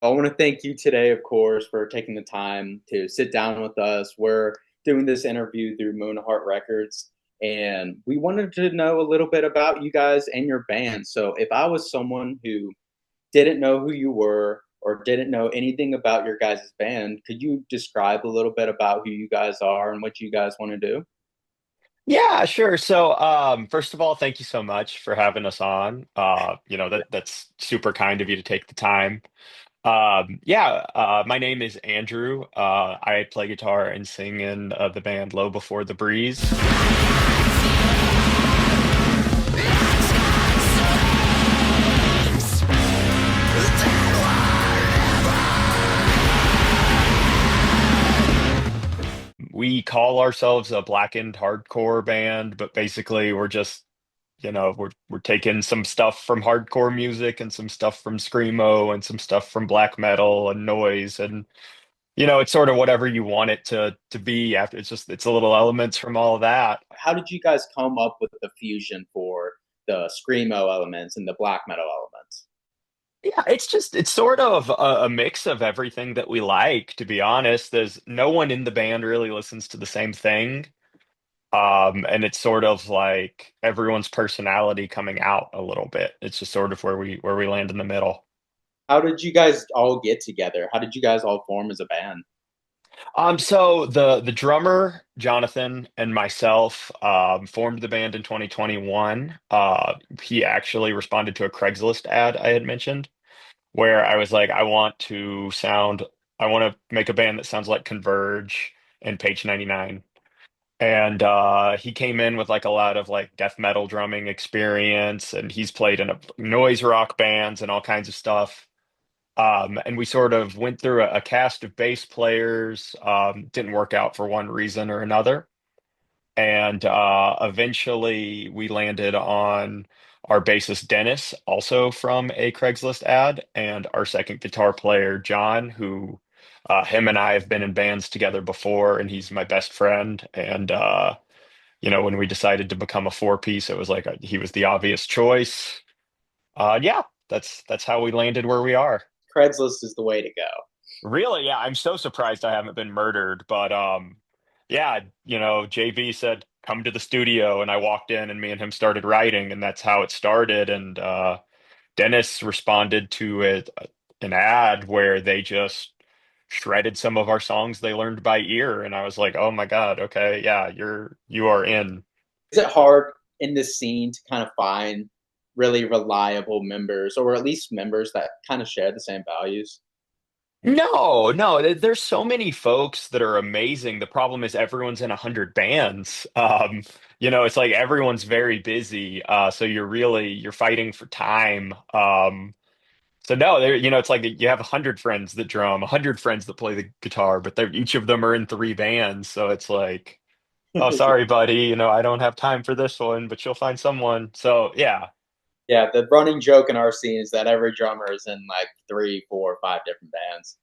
I want to thank you today, of course, for taking the time to sit down with us. We're doing this interview through Moonheart Records, and we wanted to know a little bit about you guys and your band. So, if I was someone who didn't know who you were or didn't know anything about your guys' band, could you describe a little bit about who you guys are and what you guys want to do? Yeah, sure. So, first of all, thank you so much for having us on. That's super kind of you to take the time. My name is Andrew. I play guitar and sing in the band Low Before the Breeze. We call ourselves a blackened hardcore band, but basically we're taking some stuff from hardcore music and some stuff from screamo and some stuff from black metal and noise and it's sort of whatever you want it to be after it's a little elements from all of that. How did you guys come up with the fusion for the screamo elements and the black metal elements? Yeah, it's sort of a mix of everything that we like, to be honest. There's no one in the band really listens to the same thing. And it's sort of like everyone's personality coming out a little bit. It's just sort of where we land in the middle. How did you guys all get together? How did you guys all form as a band? So the drummer, Jonathan, and myself formed the band in 2021. He actually responded to a Craigslist ad I had mentioned, where I was like, I want to make a band that sounds like Converge and Page 99. And he came in with like a lot of like death metal drumming experience, and he's played in a noise rock bands and all kinds of stuff. And we sort of went through a cast of bass players. Didn't work out for one reason or another. And eventually we landed on our bassist Dennis, also from a Craigslist ad, and our second guitar player, John, who him and I have been in bands together before, and he's my best friend. And when we decided to become a four-piece, it was like he was the obvious choice. Yeah, that's how we landed where we are. Craigslist is the way to go. Really, yeah, I'm so surprised I haven't been murdered. But yeah, JB said come to the studio, and I walked in, and me and him started writing, and that's how it started. And Dennis responded to an ad where they just shredded some of our songs they learned by ear, and I was like, oh my God, okay, yeah, you are in. Is it hard in this scene to kind of find really reliable members or at least members that kind of share the same values? No, no, there's so many folks that are amazing. The problem is everyone's in 100 bands. It's like everyone's very busy. So you're fighting for time. So no, it's like you have 100 friends that drum, 100 friends that play the guitar, but each of them are in 3 bands. So it's like, oh, sorry, buddy, I don't have time for this one, but you'll find someone. So yeah. Yeah, the running joke in our scene is that every drummer is in like three, four, five different bands.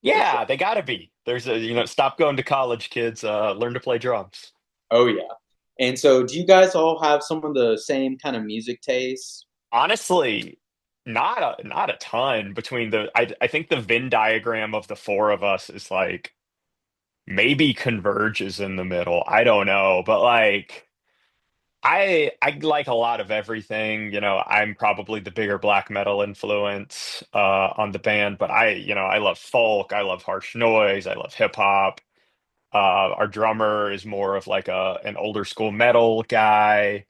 It's Yeah, they gotta be. There's stop going to college, kids. Learn to play drums. oh yeah. And so do you guys all have some of the same kind of music tastes? Honestly, not a ton between I think the Venn diagram of the four of us is like maybe converges in the middle. I don't know, but like I like a lot of everything. I'm probably the bigger black metal influence on the band, but I love folk, I love harsh noise, I love hip hop. Our drummer is more of like an older school metal guy.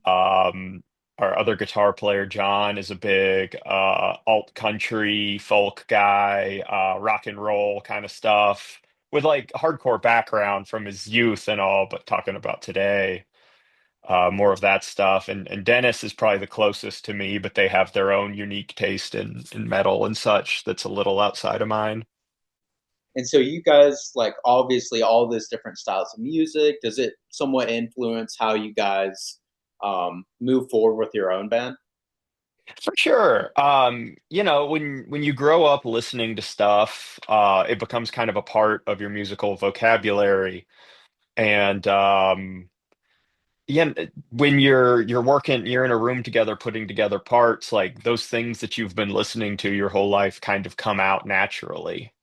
Um, our other guitar player, John, is a big alt country folk guy, rock and roll kind of stuff with like hardcore background from his youth and all, but talking about today, more of that stuff. And Dennis is probably the closest to me, but they have their own unique taste in metal and such that's a little outside of mine. And so you guys like obviously all this different styles of music. Does it somewhat influence how you guys move forward with your own band? For sure. When you grow up listening to stuff, it becomes kind of a part of your musical vocabulary. And Yeah, when you're working, you're in a room together, putting together parts, like those things that you've been listening to your whole life kind of come out naturally.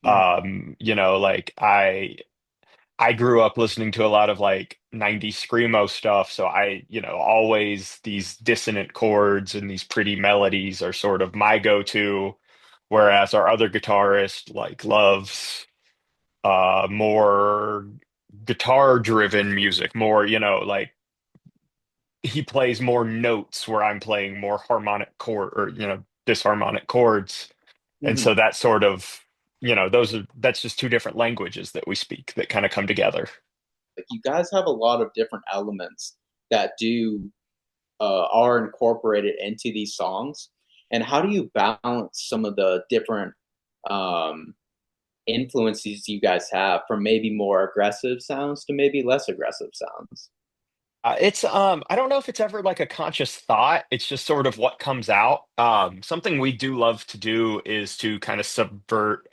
Mhm. Like I grew up listening to a lot of like 90s screamo stuff, so always these dissonant chords and these pretty melodies are sort of my go-to, whereas our other guitarist like loves more guitar-driven music, more, like he plays more notes where I'm playing more harmonic chord or disharmonic chords. And Mhm. so that sort of, that's just two different languages that we speak that kind of come together. Like you guys have a lot of different elements that do are incorporated into these songs. And how do you balance some of the different um, influences you guys have from maybe more aggressive sounds to maybe less aggressive sounds? It's I don't know if it's ever like a conscious thought. It's just sort of what comes out. Something we do love to do is to kind of subvert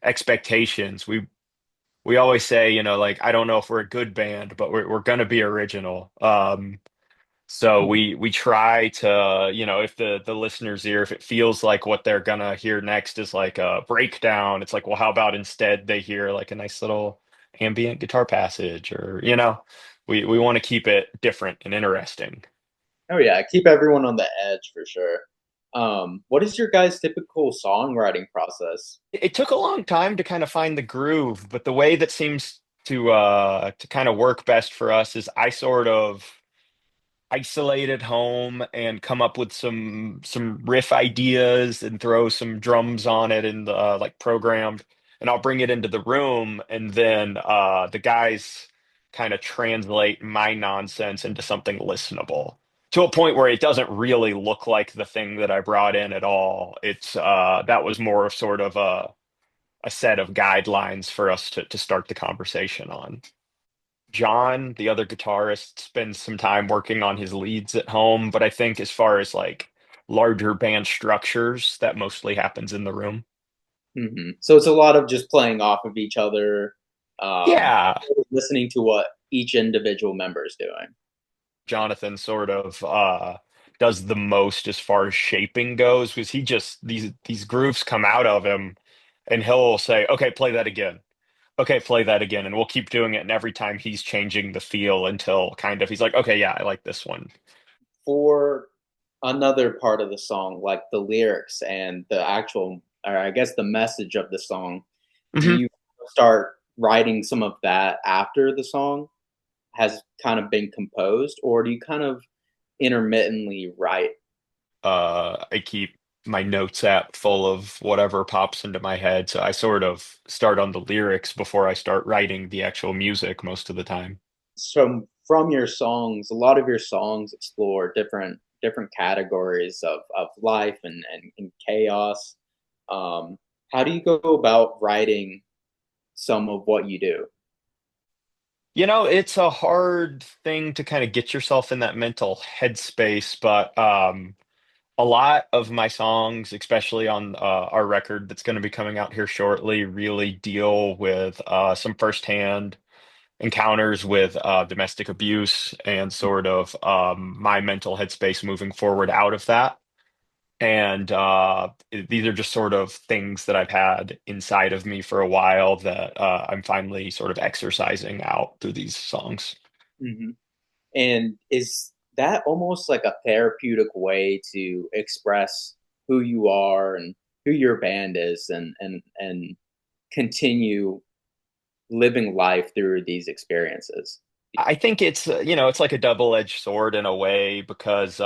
expectations. We always say, like I don't know if we're a good band, but we're gonna be original. So Mhm. we try to, if the listener's ear, if it feels like what they're gonna hear next is like a breakdown, it's like, well, how about instead they hear like a nice little ambient guitar passage, or we want to keep it different and interesting. Oh yeah, keep everyone on the edge for sure. What is your guys' typical songwriting process? It took a long time to kind of find the groove, but the way that seems to kind of work best for us is I sort of isolate at home and come up with some riff ideas and throw some drums on it and like programmed, and I'll bring it into the room, and then the guys kind of translate my nonsense into something listenable to a point where it doesn't really look like the thing that I brought in at all. It's that was more of sort of a set of guidelines for us to start the conversation on. John, the other guitarist, spends some time working on his leads at home, but I think as far as like larger band structures, that mostly happens in the room. So it's a lot of just playing off of each other, Yeah, listening to what each individual member is doing. Jonathan sort of does the most as far as shaping goes, because he just these grooves come out of him, and he'll say, "Okay, play that again. Okay, play that again," and we'll keep doing it. And every time he's changing the feel until kind of he's like, "Okay, yeah, I like this one." For another part of the song, like the lyrics and the actual, or I guess the message of the song, do Mhm. you start writing some of that after the song has kind of been composed, or do you kind of intermittently write? I keep my notes app full of whatever pops into my head. So I sort of start on the lyrics before I start writing the actual music most of the time. From your songs, a lot of your songs explore different categories of life and chaos. Um, how do you go about writing some of what you do? It's a hard thing to kind of get yourself in that mental headspace, but a lot of my songs, especially on our record that's going to be coming out here shortly, really deal with some firsthand encounters with domestic abuse and sort of my mental headspace moving forward out of that. And these are just sort of things that I've had inside of me for a while that I'm finally sort of exercising out through these songs. Mhm. And is that almost like a therapeutic way to express who you are and who your band is and continue living life through these experiences? I think it's like a double-edged sword in a way because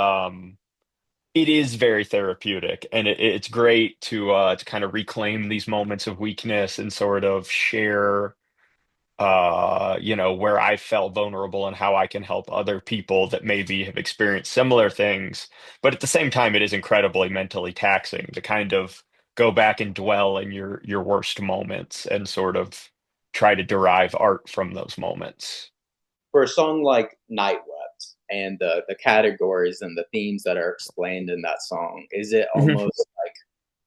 it is very therapeutic, and it's great to kind of reclaim these moments of weakness and sort of share where I felt vulnerable and how I can help other people that maybe have experienced similar things. But at the same time, it is incredibly mentally taxing to kind of go back and dwell in your worst moments and sort of try to derive art from those moments. For a song like Nightwept and the categories and the themes that are explained in that song, is it Mhm. almost like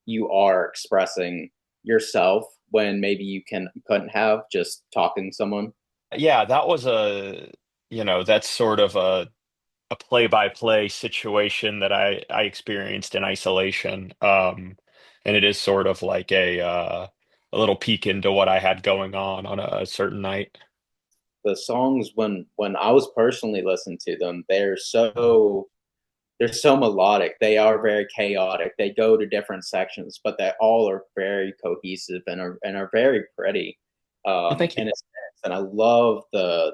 you are expressing yourself when maybe you couldn't have just talking to someone? Yeah, that was a that's sort of a play-by-play situation that I experienced in isolation. And it is sort of like a little peek into what I had going on a certain night. The songs when I was personally listening to them, they're so melodic. They are very chaotic. They go to different sections, but they all are very cohesive and are very pretty. Well, thank In you. a sense, and I love the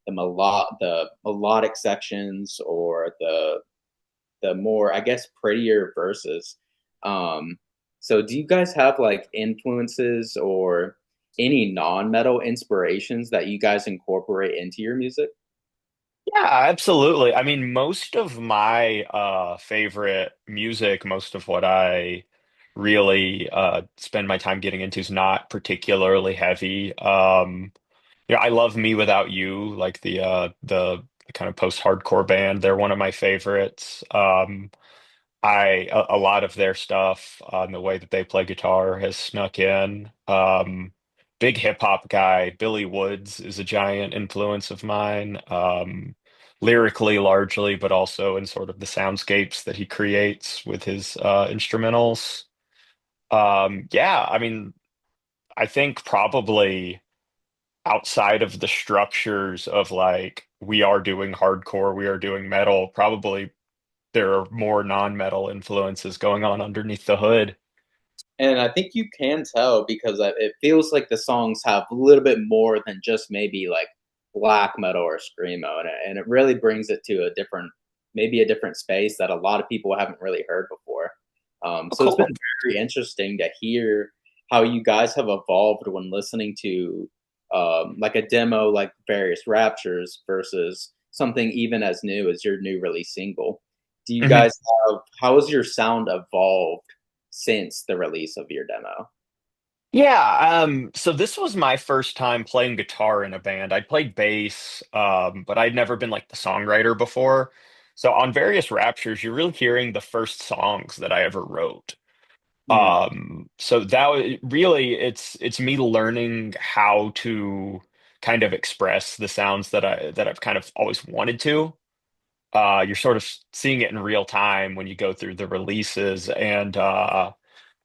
melodic sections or the more, I guess, prettier verses. Um, so do you guys have like influences or any non-metal inspirations that you guys incorporate into your music? Yeah, absolutely. I mean, most of my favorite music, most of what I really spend my time getting into is not particularly heavy. I love Me Without You, like the kind of post-hardcore band. They're one of my favorites. A lot of their stuff, the way that they play guitar has snuck in. Big hip hop guy, Billy Woods is a giant influence of mine. Lyrically largely, but also in sort of the soundscapes that he creates with his instrumentals. Yeah, I mean, I think probably outside of the structures of like we are doing hardcore, we are doing metal, probably there are more non-metal influences going on underneath the hood. And I think you can tell because it feels like the songs have a little bit more than just maybe like black metal or screamo, and it really brings it to maybe a different space that a lot of people haven't really heard before. Oh, So it's been cool. very interesting to hear how you guys have evolved when listening to like a demo, like various Raptures versus something even as new as your new release single. Do you Mhm. guys how has your sound evolved since the release of your demo? Yeah, so this was my first time playing guitar in a band. I'd played bass, but I'd never been like the songwriter before. So on various Raptures, you're really hearing the first songs that I ever wrote. Mm. So really it's me learning how to kind of express the sounds that I've kind of always wanted to. You're sort of seeing it in real time when you go through the releases, and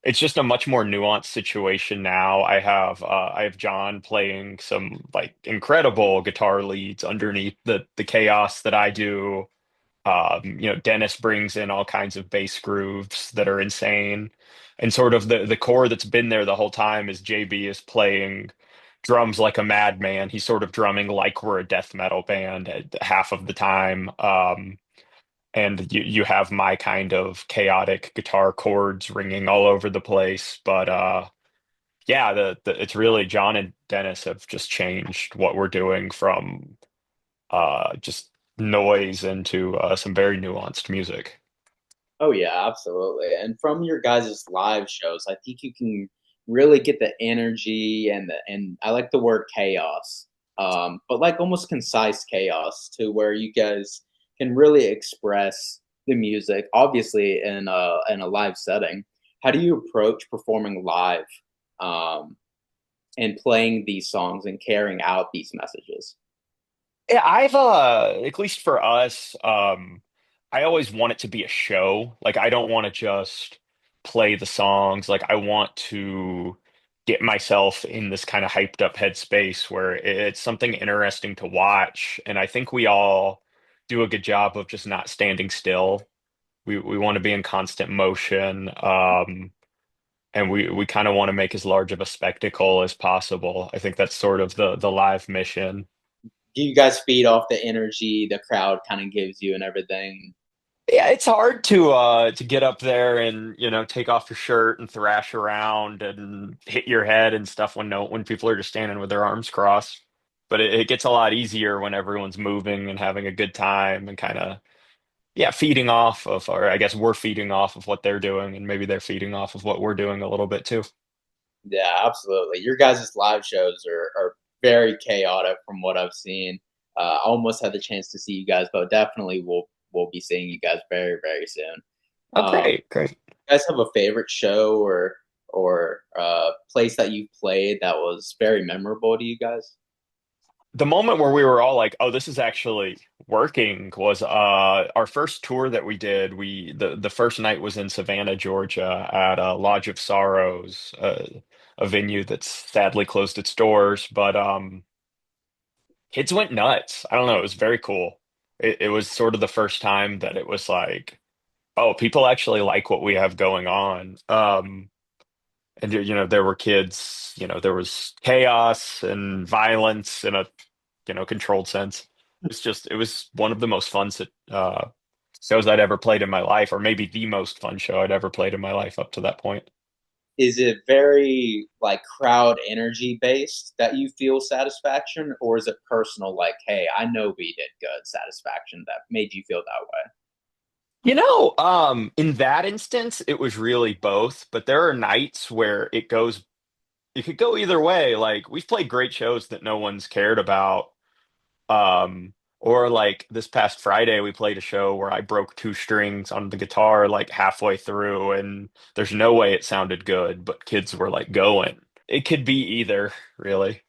it's just a much more nuanced situation now. I have John playing some like incredible guitar leads underneath the chaos that I do. Dennis brings in all kinds of bass grooves that are insane. And sort of the core that's been there the whole time is JB is playing drums like a madman. He's sort of drumming like we're a death metal band at half of the time. And you have my kind of chaotic guitar chords ringing all over the place. But yeah, it's really John and Dennis have just changed what we're doing from just noise into some very nuanced music. Oh yeah, absolutely. And from your guys' live shows, I think you can really get the energy and I like the word chaos. But like almost concise chaos to where you guys can really express the music, obviously in a live setting. How do you approach performing live um, and playing these songs and carrying out these messages? Yeah, I've at least for us, I always want it to be a show. Like I don't want to just play the songs. Like I want to get myself in this kind of hyped up headspace where it's something interesting to watch. And I think we all do a good job of just not standing still. We want to be in constant motion. And we kind of want to make as large of a spectacle as possible. I think that's sort of the live mission. Do you guys feed off the energy the crowd kind of gives you and everything? Yeah, it's hard to get up there and take off your shirt and thrash around and hit your head and stuff when people are just standing with their arms crossed. But it gets a lot easier when everyone's moving and having a good time and kind of feeding off of, or I guess we're feeding off of what they're doing and maybe they're feeding off of what we're doing a little bit too. Yeah, absolutely. Your guys' live shows are very chaotic from what I've seen. I almost had the chance to see you guys, but definitely we'll be seeing you guys very, very soon. Oh, You great, great. guys have a favorite show or place that you've played that was very memorable to you guys? the moment where we were all like, "Oh, this is actually working," was our first tour that we did. The first night was in Savannah, Georgia, at Lodge of Sorrows, a venue that's sadly closed its doors. But kids went nuts. I don't know. It was very cool. It was sort of the first time that it was like, oh, people actually like what we have going on. And there were kids, there was chaos and violence in a, controlled sense. It was one of the most fun shows I'd ever played in my life, or maybe the most fun show I'd ever played in my life up to that point. Is it very like crowd energy based that you feel satisfaction, or is it personal, like, hey, I know we did good satisfaction that made you feel that way? In that instance, it was really both, but there are nights where it could go either way. Like we've played great shows that no one's cared about. Or like this past Friday, we played a show where I broke two strings on the guitar like halfway through, and there's no way it sounded good, but kids were like going. It could be either, really.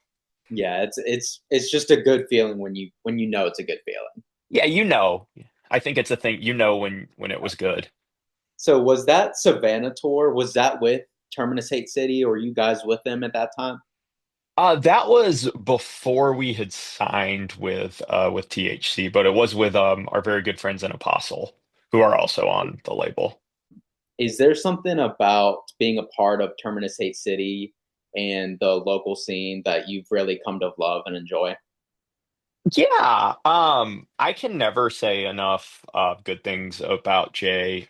Yeah, it's just a good feeling when you know it's a good feeling. Yeah, I think it's a thing, when it was good. So was that Savannah tour? Was that with Terminus Hate City, or you guys with them at that time? That was before we had signed with THC, but it was with our very good friends in Apostle, who are also on the label. Is there something about being a part of Terminus Hate City and the local scene that you've really come to love and enjoy? Yeah, I can never say enough good things about Jay.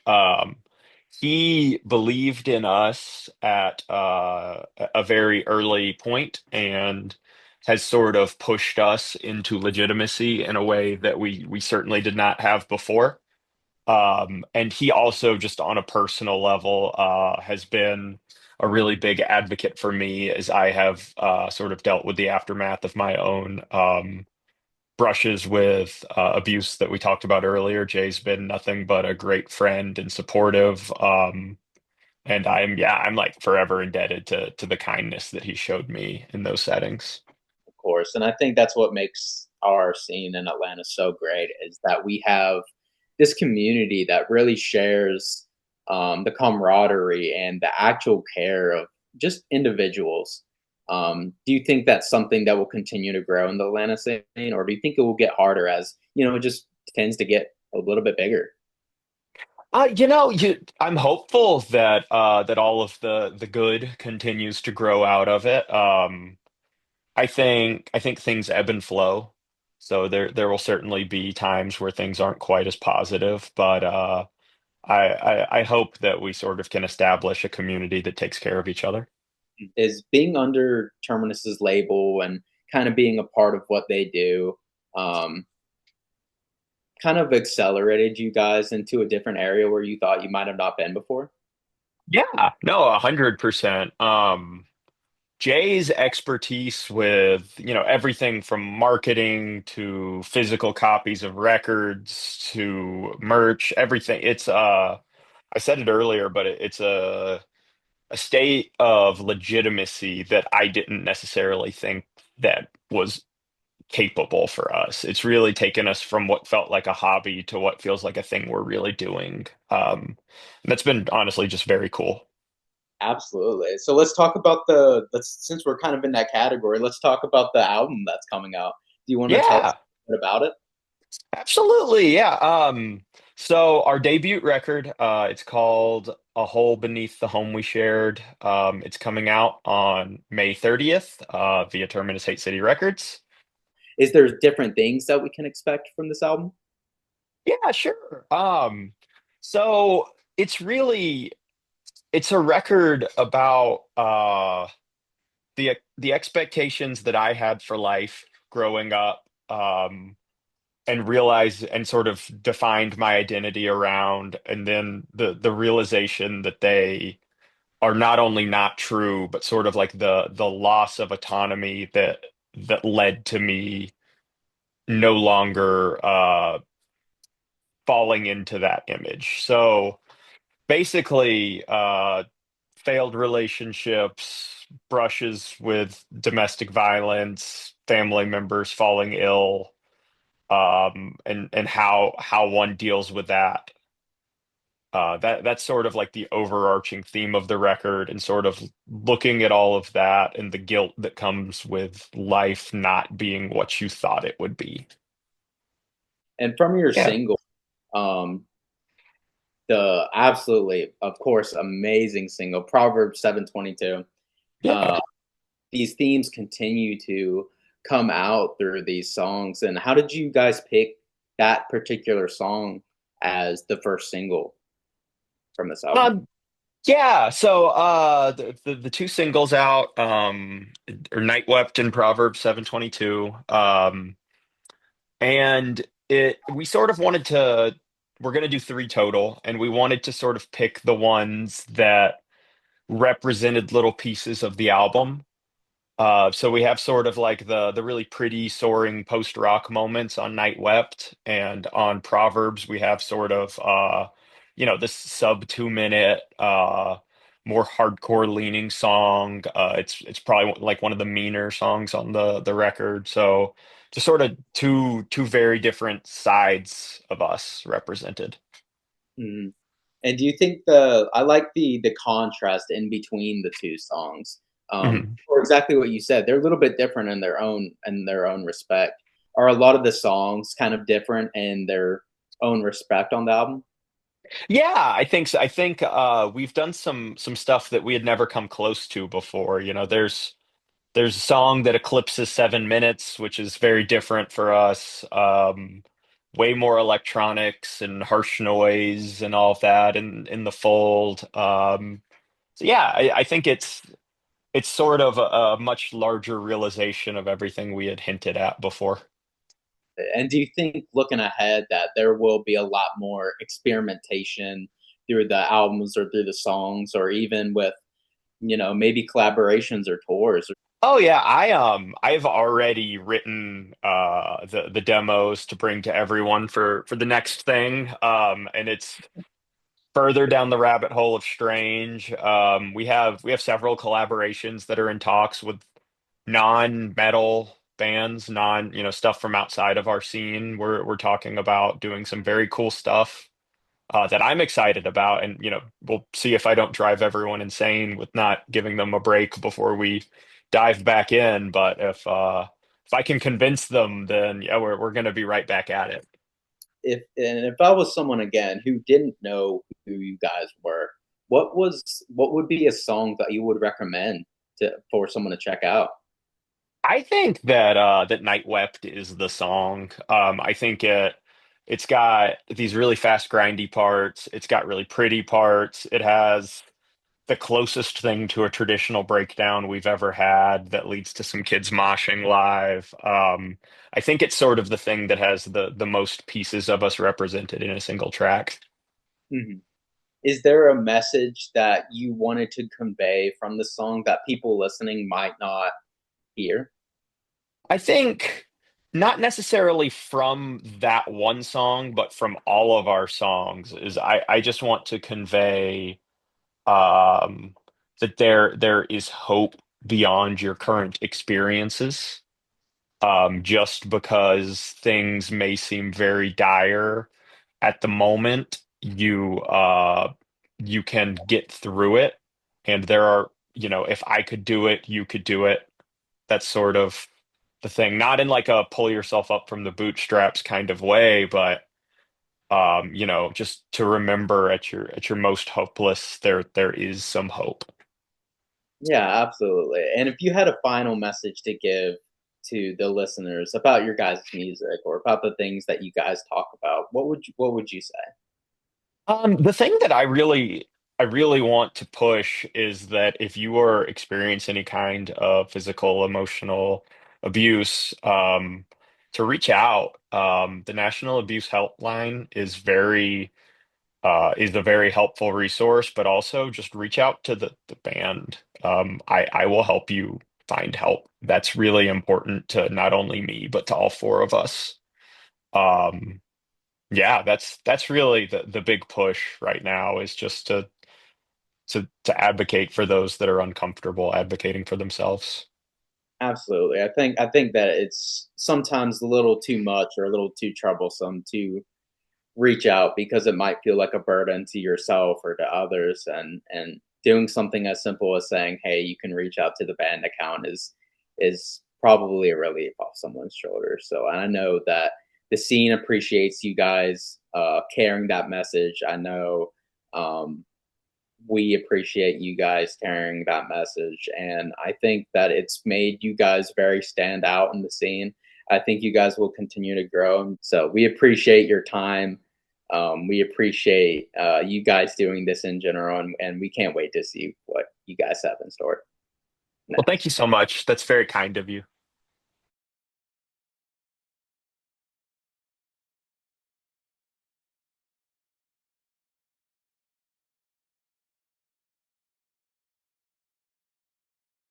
He believed in us at a very early point and has sort of pushed us into legitimacy in a way that we certainly did not have before. And he also, just on a personal level, has been a really big advocate for me as I have sort of dealt with the aftermath of my own brushes with abuse that we talked about earlier. Jay's been nothing but a great friend and supportive. And I'm like forever indebted to the kindness that he showed me in those settings. Of course. And I think that's what makes our scene in Atlanta so great is that we have this community that really shares the camaraderie and the actual care of just individuals. Do you think that's something that will continue to grow in the Atlanta scene, or do you think it will get harder as it just tends to get a little bit bigger? I'm hopeful that all of the good continues to grow out of it. I think things ebb and flow. So there will certainly be times where things aren't quite as positive, but I hope that we sort of can establish a community that takes care of each other. Is being under Terminus's label and kind of being a part of what they do, um, kind of accelerated you guys into a different area where you thought you might have not been before? Yeah, no, 100%. Jay's expertise with, everything from marketing to physical copies of records to merch, everything. I said it earlier, but it's a state of legitimacy that I didn't necessarily think that was capable for us. It's really taken us from what felt like a hobby to what feels like a thing we're really doing. And that's been honestly just very cool. Absolutely. So let's talk about since we're kind of in that category, let's talk about the album that's coming out. Do you want to tell us Yeah, a bit about it? absolutely. Yeah. So our debut record, it's called A Hole Beneath the Home We Shared. It's coming out on May 30th, via Terminus Hate City Records. Is there different things that we can expect from this album? Yeah, sure. So it's really it's a record about the expectations that I had for life growing up, and realized and sort of defined my identity around, and then the realization that they are not only not true, but sort of like the loss of autonomy that led to me no longer falling into that image. So basically, failed relationships, brushes with domestic violence, family members falling ill, and how one deals with that. That's sort of like the overarching theme of the record, and sort of looking at all of that and the guilt that comes with life not being what you thought it would be. And from your Yeah. single, um, the absolutely, of course, amazing single, Proverbs 7:22. Yeah. Uh, these themes continue to come out through these songs. And how did you guys pick that particular song as the first single from this album? Um, yeah, so the two singles out are Nightwept and Proverbs 7:22. And it we sort of wanted to we're gonna do three total, and we wanted to sort of pick the ones that represented little pieces of the album. So we have sort of like the really pretty soaring post rock moments on Night Wept, and on Proverbs we have sort of this sub 2 minute more hardcore leaning song. It's probably like one of the meaner songs on the record. So just sort of two very different sides of us represented. Mhm. And do you think the I like the contrast in between the 2 songs, Mhm. for exactly what you said. They're a little bit different in their own respect. Are a lot of the songs kind of different in their own respect on the album? Yeah, I think so. I think we've done some stuff that we had never come close to before. There's a song that eclipses 7 minutes, which is very different for us. Way more electronics and harsh noise and all of that in the fold. So yeah, I think it's sort of a much larger realization of everything we had hinted at before. And do you think looking ahead that there will be a lot more experimentation through the albums or through the songs or even with, maybe collaborations or tours? Oh yeah, I've already written the demos to bring to everyone for the next thing. And it's further down the rabbit hole of strange. We have several collaborations that are in talks with non-metal bands, stuff from outside of our scene. We're talking about doing some very cool stuff that I'm excited about, and we'll see if I don't drive everyone insane with not giving them a break before we dive back in. But if I can convince them, then yeah, we're gonna be right back at it. If I was someone again who didn't know who you guys were, what would be a song that you would recommend to for someone to check out? I think that Night Wept is the song. I think it's got these really fast grindy parts. It's got really pretty parts. It has the closest thing to a traditional breakdown we've ever had that leads to some kids moshing live. I think it's sort of the thing that has the most pieces of us represented in a single track. Mhm. Is there a message that you wanted to convey from the song that people listening might not hear? I think not necessarily from that one song, but from all of our songs, is I just want to convey um, that there is hope beyond your current experiences. Just because things may seem very dire at the moment, you can get through it. And there are, if I could do it, you could do it. That's sort of the thing. Not in like a pull yourself up from the bootstraps kind of way, but just to remember at your most hopeless, there is some hope. Yeah, absolutely. And if you had a final message to give to the listeners about your guys' music or about the things that you guys talk about, what would you say? The thing that I really want to push is that if you are experiencing any kind of physical, emotional abuse, to reach out. The National Abuse Helpline is a very helpful resource, but also just reach out to the band. I will help you find help. That's really important to not only me, but to all four of us. Um, yeah, that's really the big push right now is just to to advocate for those that are uncomfortable advocating for themselves. Absolutely. I think that it's sometimes a little too much or a little too troublesome to reach out because it might feel like a burden to yourself or to others, and doing something as simple as saying, "Hey, you can reach out to the band account," is probably a relief off someone's shoulders. So I know that the scene appreciates you guys carrying that message. I know um, we appreciate you guys carrying that message. And I think that it's made you guys very stand out in the scene. I think you guys will continue to grow. So we appreciate your time. We appreciate you guys doing this in general, and we can't wait to see what you guys have in store Well, thank next. you so much. That's very kind of you.